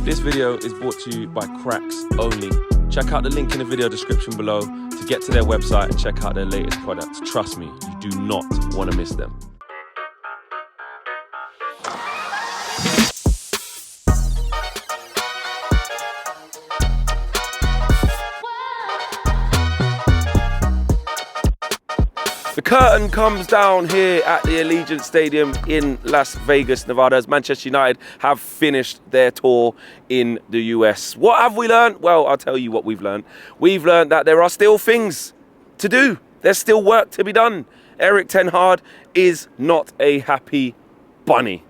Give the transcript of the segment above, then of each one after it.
This video is brought to you by Cracks Only. Check out the link in the video description below to get to their website and check out their latest products. Trust me, you do not want to miss them. The curtain comes down here at the Allegiant Stadium in Las Vegas, Nevada, as Manchester United have finished their tour in the US. What have we learned? Well, I'll tell you what we've learned. We've learned that there are still things to do. There's still work to be done. Erik ten Hag is not a happy bunny.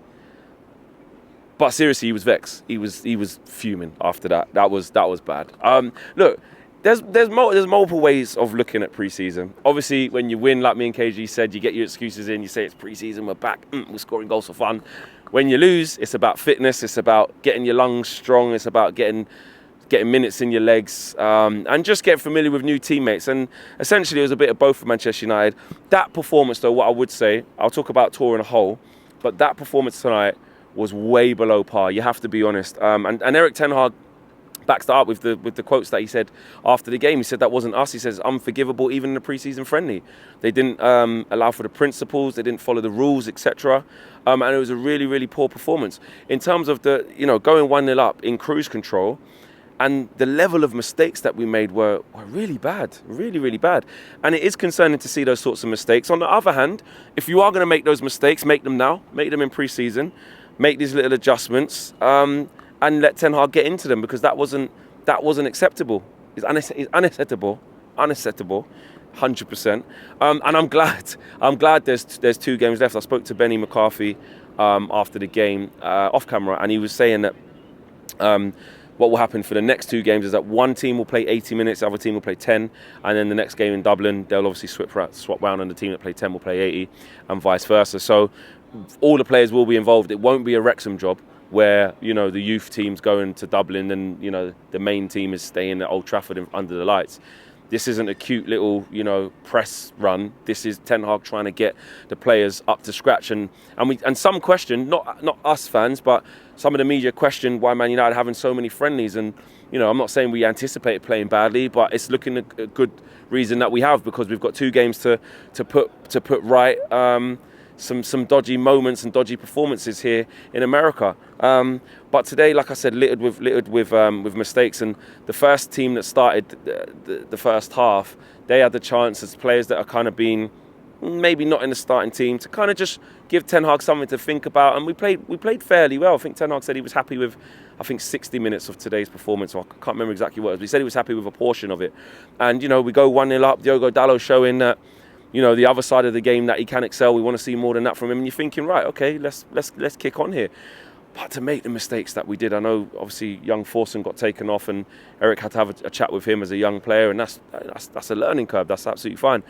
But seriously, he was vexed. He was fuming after that. That was bad. Look. There's multiple ways of looking at pre-season. Obviously, when you win, like me and KG said, you get your excuses in. You say it's pre-season, we're back, we're scoring goals for fun. When you lose, it's about fitness. It's about getting your lungs strong. It's about getting minutes in your legs and just get familiar with new teammates. And essentially, it was a bit of both for Manchester United. That performance, though, what I would say, I'll talk about tour in a whole, but that performance tonight was way below par. You have to be honest. And Erik ten Hag backs that up with the quotes that he said after the game. He said that wasn't us. He says unforgivable even in the pre-season friendly. They didn't allow for the principles. They didn't follow the rules, etc. And it was a really, really poor performance in terms of the going 1-0 up in cruise control, and the level of mistakes that we made were really bad, really, really bad. And it is concerning to see those sorts of mistakes. On the other hand, if you are going to make those mistakes, make them now. Make them in pre-season. Make these little adjustments. And let Ten Hag get into them, because that wasn't acceptable. It's unacceptable, 100%. And I'm glad there's 2 games left. I spoke to Benny McCarthy after the game off camera, and he was saying that what will happen for the next 2 games is that one team will play 80 minutes, the other team will play 10, and then the next game in Dublin, they'll obviously swap round, and the team that play 10 will play 80, and vice versa. So all the players will be involved. It won't be a Wrexham job, where the youth team's going to Dublin and the main team is staying at Old Trafford under the lights. This isn't a cute little press run. This is Ten Hag trying to get the players up to scratch, and some question, not us fans, but some of the media question why Man United are having so many friendlies. And I'm not saying we anticipated playing badly, but it's looking a good reason that we have, because we've got 2 games to put right. Some dodgy moments and dodgy performances here in America, but today, like I said, littered with mistakes. And the first team that started the first half, they had the chance as players that are kind of been maybe not in the starting team to kind of just give Ten Hag something to think about. And we played fairly well. I think Ten Hag said he was happy with 60 minutes of today's performance. I can't remember exactly what it was, but he said he was happy with a portion of it. And we go 1-0 up. Diogo Dalot showing that the other side of the game, that he can excel. We want to see more than that from him. And you're thinking, right, okay, let's kick on here. But to make the mistakes that we did, I know obviously young Forson got taken off, and Erik had to have a chat with him as a young player, and that's a learning curve. That's absolutely fine.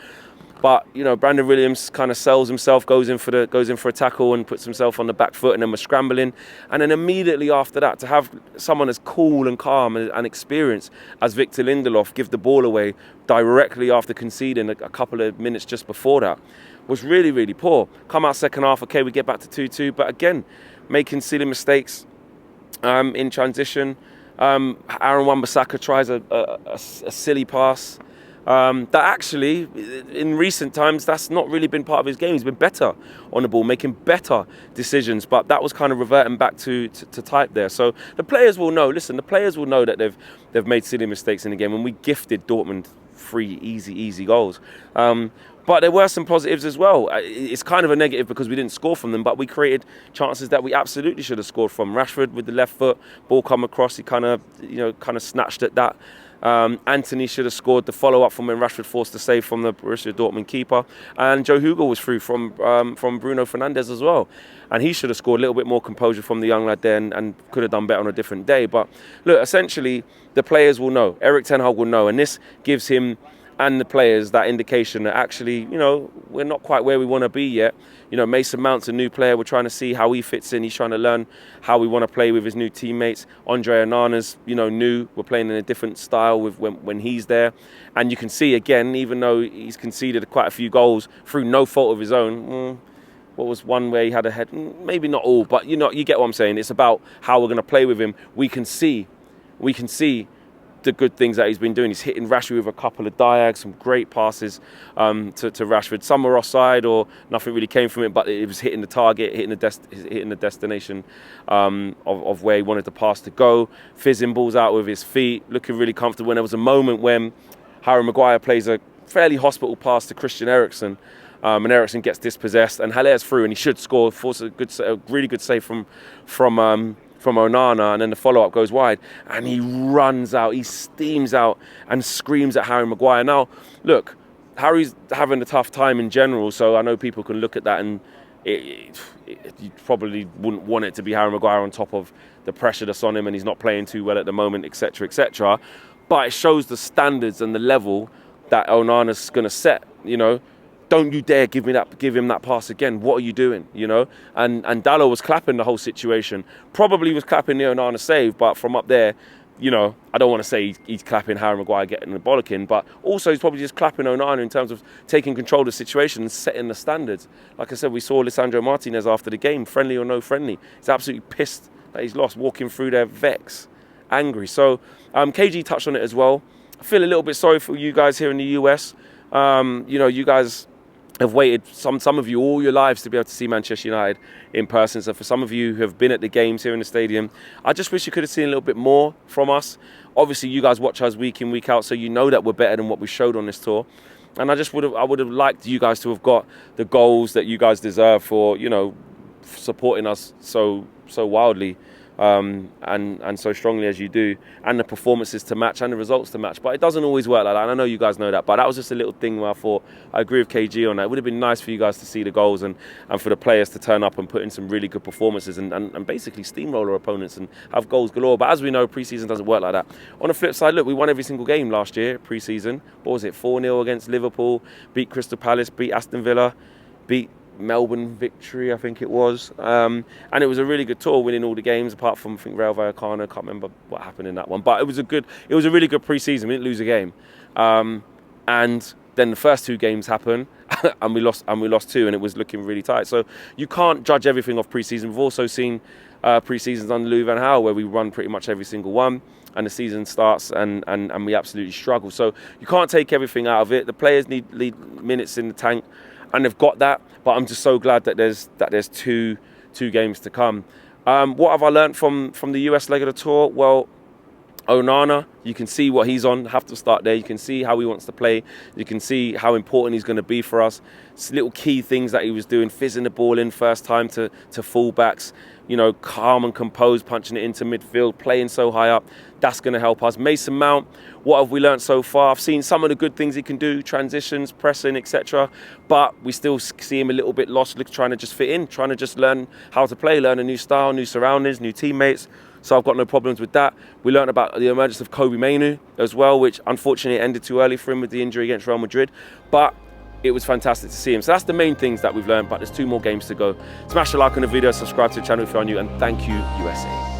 But Brandon Williams kind of sells himself, goes in for a tackle and puts himself on the back foot, and then we're scrambling. And then immediately after that, to have someone as cool and calm and experienced as Victor Lindelof give the ball away directly after conceding a couple of minutes just before that was really, really poor. Come out second half, okay, we get back to 2-2, but again, making silly mistakes in transition. Aaron Wan-Bissaka tries a silly pass. That actually, in recent times, that's not really been part of his game. He's been better on the ball, making better decisions, but that was kind of reverting back to type there. So the players will know. Listen, the players will know that they've made silly mistakes in the game, and we gifted Dortmund 3 easy goals. But there were some positives as well. It's kind of a negative because we didn't score from them, but we created chances that we absolutely should have scored from. Rashford with the left foot, ball come across, he kind of snatched at that. Anthony should have scored the follow-up from when Rashford forced the save from the Borussia Dortmund keeper. And Joe Hugo was through from Bruno Fernandes as well. And he should have scored a little bit more composure from the young lad there, and could have done better on a different day. But look, essentially, the players will know. Erik ten Hag will know. And this gives him and the players that indication that actually, we're not quite where we want to be yet. Mason Mount's a new player. We're trying to see how he fits in. He's trying to learn how we want to play with his new teammates. Andre Onana's, new. We're playing in a different style with when he's there. And you can see, again, even though he's conceded quite a few goals through no fault of his own, what was one where he had a head? Maybe not all, but you get what I'm saying. It's about how we're going to play with him. We can see the good things that he's been doing. He's hitting Rashford with a couple of diags, some great passes to Rashford. Some were offside or nothing really came from it, but it was hitting the target, hitting the destination of where he wanted the pass to go. Fizzing balls out with his feet, looking really comfortable. And there was a moment when Harry Maguire plays a fairly hospital pass to Christian Eriksen, and Eriksen gets dispossessed, and Haller's through, and he should score. Forces a really good save from Onana, and then the follow-up goes wide, and he runs out, he steams out and screams at Harry Maguire. Now, look, Harry's having a tough time in general, so I know people can look at that and you probably wouldn't want it to be Harry Maguire on top of the pressure that's on him, and he's not playing too well at the moment, etc., etc. But it shows the standards and the level that Onana's going to set, Don't you dare give him that pass again. What are you doing? And Dalot was clapping the whole situation. Probably was clapping the Onana save, but from up there, I don't want to say he's clapping Harry Maguire getting the bollocking, but also he's probably just clapping Onana in terms of taking control of the situation and setting the standards. Like I said, we saw Lisandro Martinez after the game, friendly or no friendly. He's absolutely pissed that he's lost, walking through there vexed, angry. So KG touched on it as well. I feel a little bit sorry for you guys here in the US. You guys have waited, some of you, all your lives to be able to see Manchester United in person. So for some of you who have been at the games here in the stadium, I just wish you could have seen a little bit more from us. Obviously, you guys watch us week in, week out, so you know that we're better than what we showed on this tour. And I would have liked you guys to have got the goals that you guys deserve for, supporting us so wildly. And so strongly as you do, and the performances to match and the results to match. But it doesn't always work like that, and I know you guys know that, but that was just a little thing where I thought I agree with KG on that. It would have been nice for you guys to see the goals and for the players to turn up and put in some really good performances and basically steamroller opponents and have goals galore. But as we know, pre-season doesn't work like that. On the flip side, look, we won every single game last year pre-season. What was it, 4-0 against Liverpool, beat Crystal Palace, beat Aston Villa, beat Melbourne victory, I think it was, and it was a really good tour, winning all the games apart from I think Rayo Vallecano. I can't remember what happened in that one, but it was a really good pre-season. We didn't lose a game, and then the first two games happened, and we lost two, and it was looking really tight. So you can't judge everything off pre-season. We've also seen pre-seasons under Louis van Gaal where we run pretty much every single one, and the season starts and we absolutely struggle. So you can't take everything out of it. The players need minutes in the tank, and they've got that. But I'm just so glad that there's two games to come. What have I learned from the US leg of the tour? Well, Onana, you can see what he's on. Have to start there. You can see how he wants to play. You can see how important he's going to be for us. It's little key things that he was doing, fizzing the ball in first time to fullbacks. Calm and composed, punching it into midfield, playing so high up. That's going to help us. Mason Mount, what have we learned so far? I've seen some of the good things he can do, transitions, pressing, etc. But we still see him a little bit lost, trying to just fit in, trying to just learn how to play, learn a new style, new surroundings, new teammates. So I've got no problems with that. We learned about the emergence of Kobbie Mainoo as well, which unfortunately ended too early for him with the injury against Real Madrid. But it was fantastic to see him. So that's the main things that we've learned, but there's 2 more games to go. Smash the like on the video, subscribe to the channel if you're new, and thank you, USA.